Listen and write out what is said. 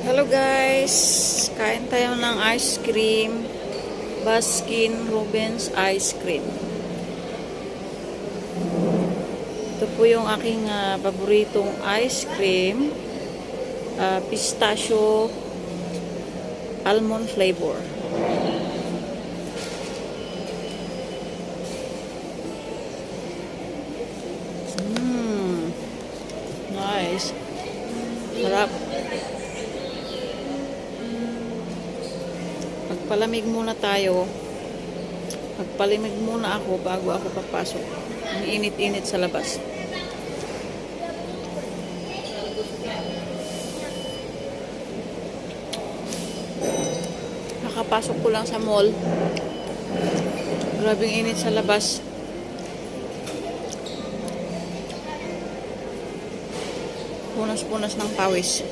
Hello guys! Kain tayo ng ice cream. Baskin Robbins ice cream. Ito po yung aking paboritong ice cream. Pistachio almond flavor. Nice. Sarap. Magpalamig muna tayo. Magpalamig muna ako bago ako papasok. Ang init-init sa labas. Nakapasok ko lang sa mall. Grabing init sa labas. Punas-punas ng pawis.